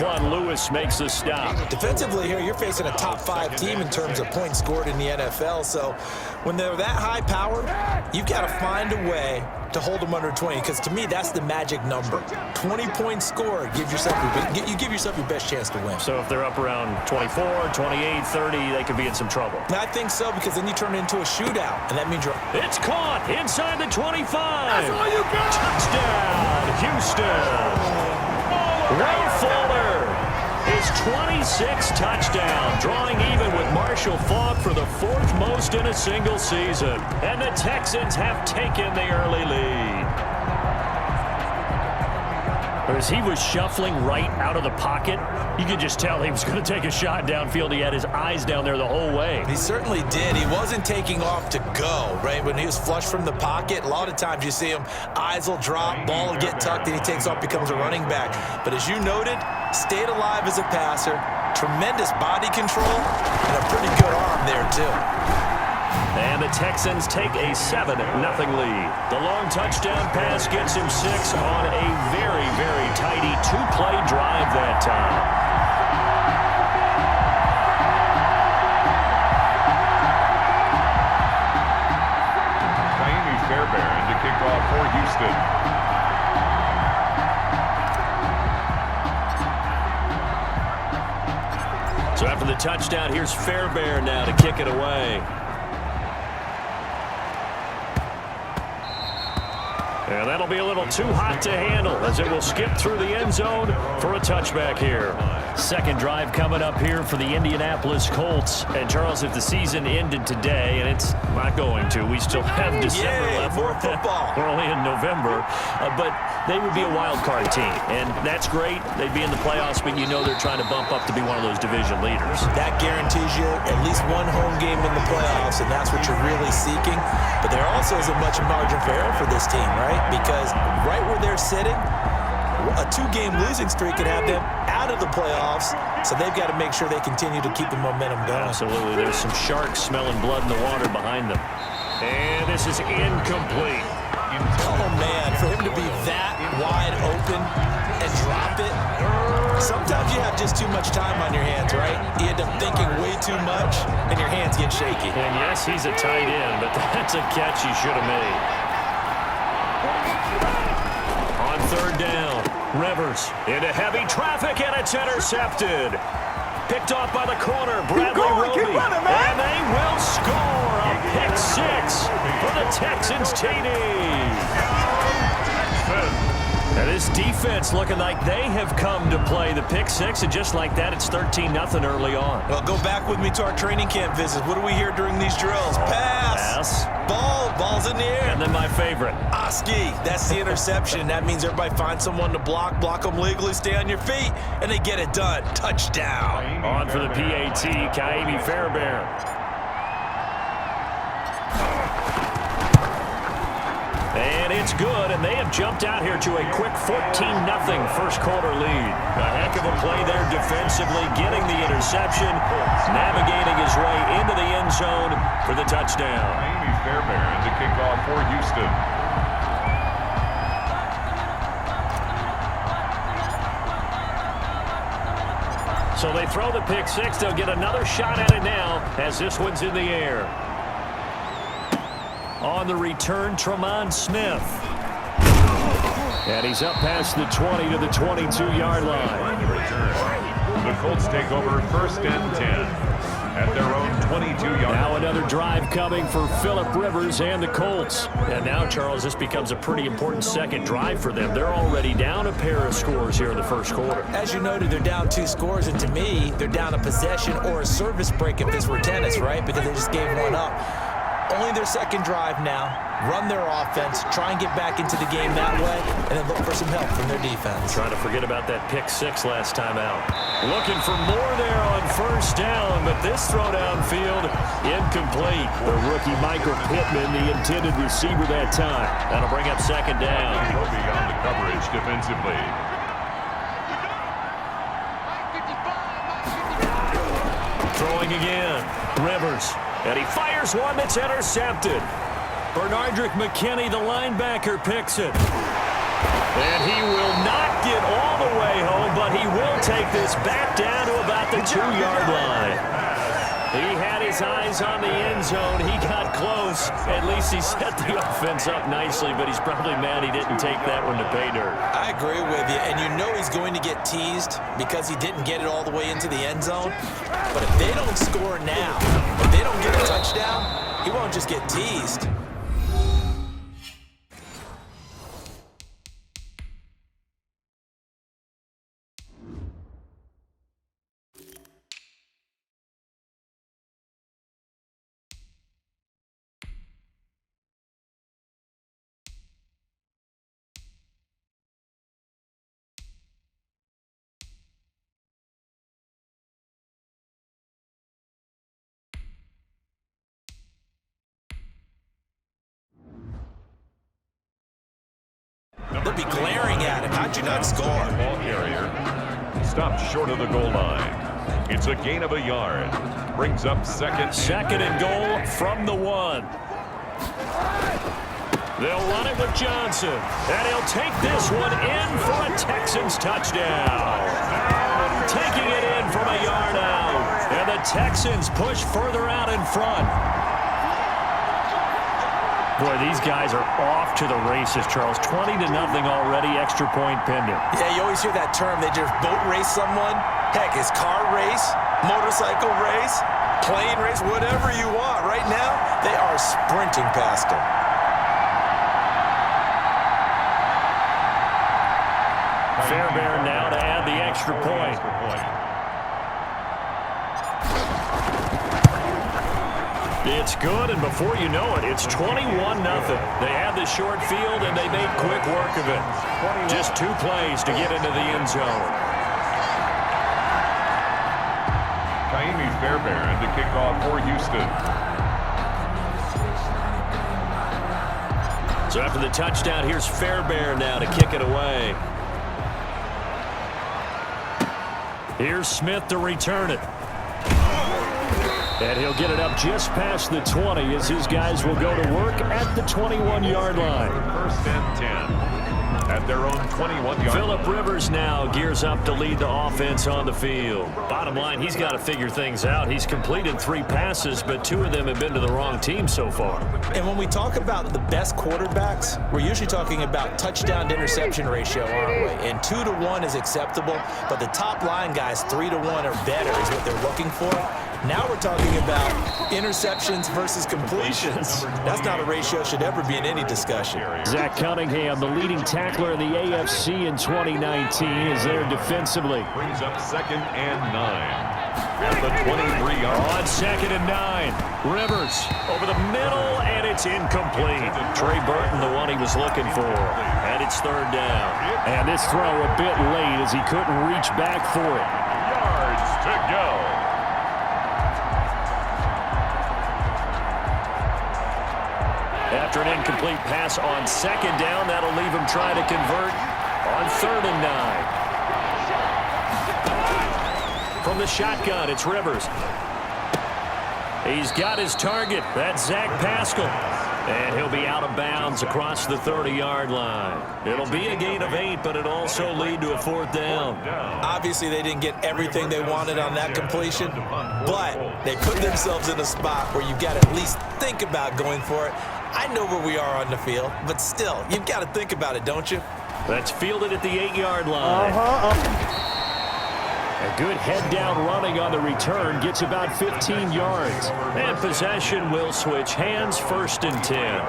Jaquan Lewis makes the stop. Defensively here, you're facing a top 5 team in terms of points scored in the NFL. So when they're that high powered, you've got to find a way to hold them under 20, because to me, that's the magic number. 20 points scored, you give yourself your best chance to win. So if they're up around 24, 28, 30, they could be in some trouble. I think so, because then you turn it into a shootout, and that means you're... It's caught inside the 25. That's all you got. Touchdown, Houston. Will Fuller, his 26th touchdown, drawing even with Marshall Faulk for the 4th most in a single season. And the Texans have taken the early lead. As he was shuffling right out of the pocket, you could just tell he was going to take a shot downfield. He had his eyes down there the whole way. He certainly did. He wasn't taking off to go, right? When he was flush from the pocket, a lot of times you see him, eyes will drop, ball will get tucked, and he takes off, becomes a running back. But as you noted, stayed alive as a passer, tremendous body control, and a pretty good arm there, too. And the Texans take a 7-0 lead. The long touchdown pass gets him 6 on a very, very tidy 2-play drive that time. Fairbairn to kick off for Houston. So after the touchdown, here's Fairbairn now to kick it away. And that'll be a little too hot to handle as it will skip through the end zone for a touchback here. Second drive coming up here for the Indianapolis Colts. And Charles, if the season ended today, and it's not going to, we still have December left. More football. We're only in November, but they would be a wild card team, and that's great. They'd be in the playoffs, but you know they're trying to bump up to be one of those division leaders. That guarantees you at least one home game in the playoffs, and that's what you're really seeking. But there also isn't much margin for error for this team, right? Because right where they're sitting, a 2-game losing streak could have them out of the playoffs, so they've got to make sure they continue to keep the momentum going. Absolutely. There's some sharks smelling blood in the water behind them. And this is incomplete. Oh, man, for him to be that wide open and drop it, sometimes you have just too much time on your hands, right? You end up thinking way too much, and your hands get shaky. And yes, he's a tight end, but that's a catch he should have made. On third down, Rivers into heavy traffic, and it's intercepted. Picked off by the corner, Bradley Roby. And they will score a pick 6 for the Texans TD. Now this defense looking like they have come to play the pick 6, and just like that, it's 13-0 early on. Well, go back with me to our training camp visits. What do we hear during these drills? Pass. Ball's in the air. And then my favorite. Oski, that's the interception. That means everybody finds someone to block them legally, stay on your feet, and they get it done. Touchdown. On for the PAT, Kaimi Fairbairn. And it's good, and they have jumped out here to a quick 14-0 first quarter lead. A heck of a play there defensively, getting the interception, navigating his way into the end zone for the touchdown. Kaimi Fairbairn to kick off for Houston. So they throw the pick 6. They'll get another shot at it now as this one's in the air. On the return, Tremont Smith. And he's up past the 20 to the 22-yard line. On the return, the Colts take over 1st and 10 at their own 22-yard line. Now another drive coming for Phillip Rivers and the Colts. And now, Charles, this becomes a pretty important second drive for them. They're already down a pair of scores here in the first quarter. As you noted, they're down 2 scores, and to me, they're down a possession or a service break if this were tennis, right? Because they just gave one up. Only their second drive now. Run their offense, try and get back into the game that way, and then look for some help from their defense. Trying to forget about that pick 6 last time out. Looking for more there on first down, but this throw downfield, incomplete. The rookie Michael Pittman, the intended receiver that time. That'll bring up second down. Roby on the coverage defensively. Throwing again. Rivers. And he fires one that's intercepted. Bernardrick McKinney, the linebacker, picks it. And he will not quite get all the way home, but he will take this back down to about the 2-yard line. He had his eyes on the end zone. He got close. At least he set the offense up nicely, but he's probably mad he didn't take that one to pay dirt. I agree with you, and you know he's going to get teased because he didn't get it all the way into the end zone. But if they don't score now, if they don't get a touchdown, he won't just get teased. They'll be glaring at him. How'd you not score? Ball carrier stopped short of the goal line. It's a gain of a yard. Brings up second. Second and goal from the 1. They'll run it with Johnson. And he'll take this one in for a Texans touchdown. Taking it in from a yard out. And the Texans push further out in front. Boy, these guys are off to the races, Charles. 20-0 already, extra point pending. Yeah, you always hear that term. They just boat race someone. Heck, it's car race, motorcycle race, plane race, whatever you want. Right now, they are sprinting past him. Fairbairn now to add the extra point. It's good, and before you know it, it's 21-0. They had the short field, and they made quick work of it. Just 2 plays to get into the end zone. Kaimi Fairbairn to kick off for Houston. So after the touchdown, here's Fairbairn now to kick it away. Here's Smith to return it. And he'll get it up just past the 20 as his guys will go to work at the 21-yard line. First and 10 at their own 21-yard. Phillip Rivers now gears up to lead the offense on the field. Bottom line, he's got to figure things out. He's completed 3 passes, but 2 of them have been to the wrong team so far. And when we talk about the best quarterbacks, we're usually talking about touchdown to interception ratio, aren't we? And 2 to 1 is acceptable, but the top line guys, 3 to 1 or better is what they're looking for. Now we're talking about interceptions versus completions. That's not a ratio should ever be in any discussion. Zach Cunningham, the leading tackler in the AFC in 2019, is there defensively. Brings up second and 9 at the 23-yard. On second and 9, Rivers over the middle, and it's incomplete. Trey Burton, the one he was looking for, and it's third down. And this throw a bit late as he couldn't reach back for it. Yards to go. After an incomplete pass on second down, that'll leave him trying to convert on third and 9. From the shotgun, it's Rivers. He's got his target. That's Zach Pascal. And he'll be out of bounds across the 30-yard line. It'll be a gain of 8, but it'll also lead to a 4th down. Obviously, they didn't get everything they wanted on that completion, but they put themselves in a spot where you've got to at least think about going for it. I know where we are on the field, but still, you've got to think about it, don't you? That's fielded at the 8-yard line. A good head-down running on the return gets about 15 yards. And possession will switch hands, 1st and 10.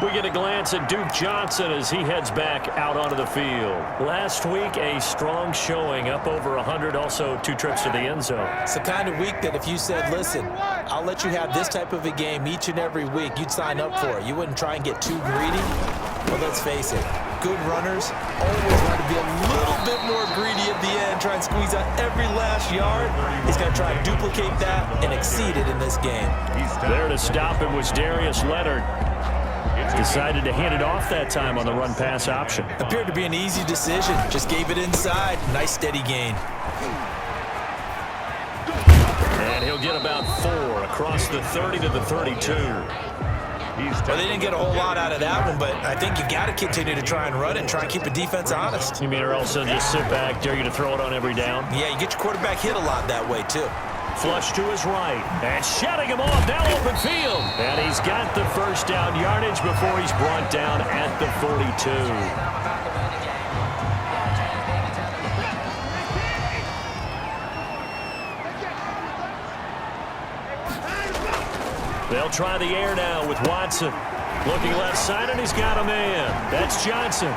We get a glance at Duke Johnson as he heads back out onto the field. Last week, a strong showing, up over 100, also 2 trips to the end zone. It's the kind of week that if you said, listen, I'll let you have this type of a game each and every week, you'd sign up for it. You wouldn't try and get too greedy. But let's face it, good runners always want to be a little bit more greedy at the end, try and squeeze out every last yard. He's going to try and duplicate that and exceed it in this game. There to stop him was Darius Leonard. Decided to hand it off that time on the run-pass option. Appeared to be an easy decision. Just gave it inside. Nice steady gain. And he'll get about 4 across the 30 to the 32. Well, they didn't get a whole lot out of that one, but I think you got to continue to try and run it and try and keep the defense honest. You mean or else just sit back, dare you to throw it on every down? Yeah, you get your quarterback hit a lot that way, too. Flush to his right, and shutting him off, now open field. And he's got the first down yardage before he's brought down at the 42. They'll try the air now with Watson. Looking left side, and he's got a man. That's Johnson.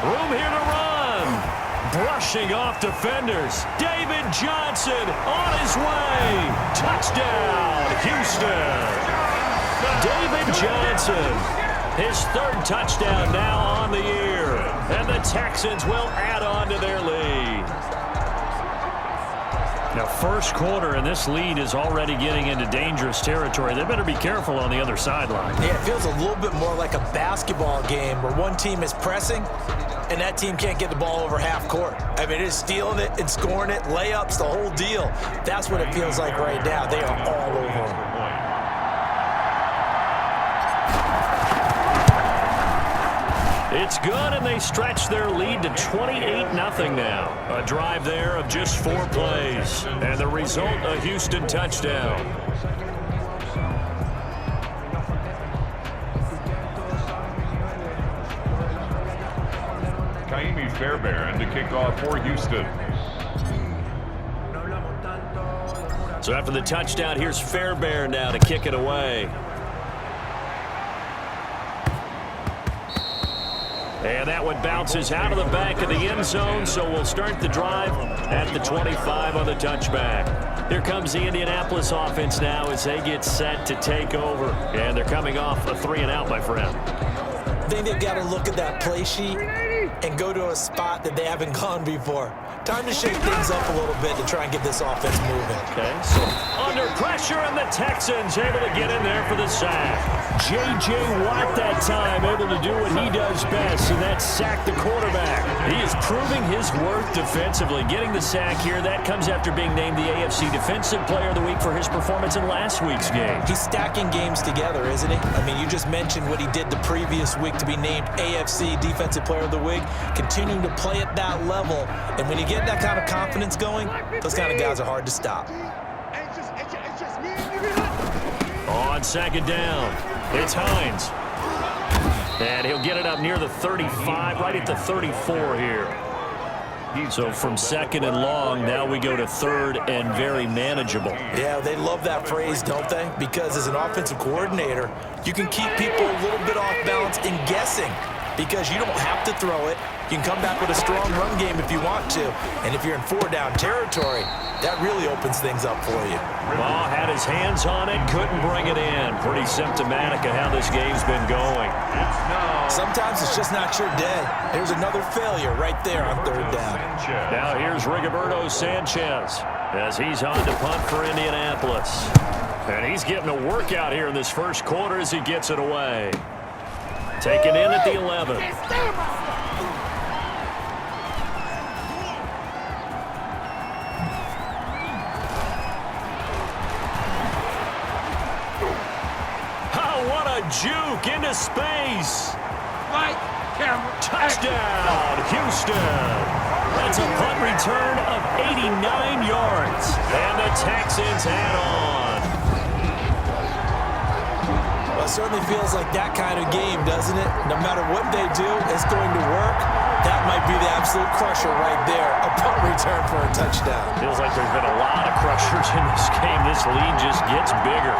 Room here to run. Brushing off defenders. David Johnson on his way. Touchdown, Houston. David Johnson. His third touchdown now on the year. And the Texans will add on to their lead. Now, first quarter, and this lead is already getting into dangerous territory. They better be careful on the other sideline. Yeah, it feels a little bit more like a basketball game where one team is pressing and that team can't get the ball over half court. I mean, it is stealing it and scoring it, layups, the whole deal. That's what it feels like right now. They are all over them. It's good, and they stretch their lead to 28-0 now. A drive there of just 4 plays. And the result, a Houston touchdown. Fairbairn to kick off for Houston. So after the touchdown, here's Fairbairn now to kick it away. And that one bounces out of the back of the end zone, so we'll start the drive at the 25 on the touchback. Here comes the Indianapolis offense now as they get set to take over. And they're coming off a 3-and-out, my friend. I think they've got to look at that play sheet and go to a spot that they haven't gone before. Time to shake things up a little bit to try and get this offense moving. Okay, so under pressure, and the Texans able to get in there for the sack. J.J. Watt that time able to do what he does best, and that's sack the quarterback. He is proving his worth defensively. Getting the sack here, that comes after being named the AFC Defensive Player of the Week for his performance in last week's game. He's stacking games together, isn't he? I mean, you just mentioned what he did the previous week to be named AFC Defensive Player of the Week, continuing to play at that level, and when you get that kind of confidence going, those kind of guys are hard to stop. On second down, it's Hines. And he'll get it up near the 35, right at the 34 here. So from second and long, now we go to third and very manageable. Yeah, they love that phrase, don't they? Because as an offensive coordinator, you can keep people a little bit off balance and guessing because you don't have to throw it. You can come back with a strong run game if you want to. And if you're in 4-down territory, that really opens things up for you. Ball had his hands on it, couldn't bring it in. Pretty symptomatic of how this game's been going. Sometimes it's just not your day. There's another failure right there on 3rd down. Now here's Rigoberto Sanchez as he's on to punt for Indianapolis. And he's getting a workout here in this first quarter as he gets it away. Taken in at the 11. Juke into space. Light, camera, touchdown, Houston. That's a punt return of 89 yards. And the Texans add on. Well, it certainly feels like that kind of game, doesn't it? No matter what they do, it's going to work. That might be the absolute crusher right there. A punt return for a touchdown. Feels like there's been a lot of crushers in this game. This lead just gets bigger.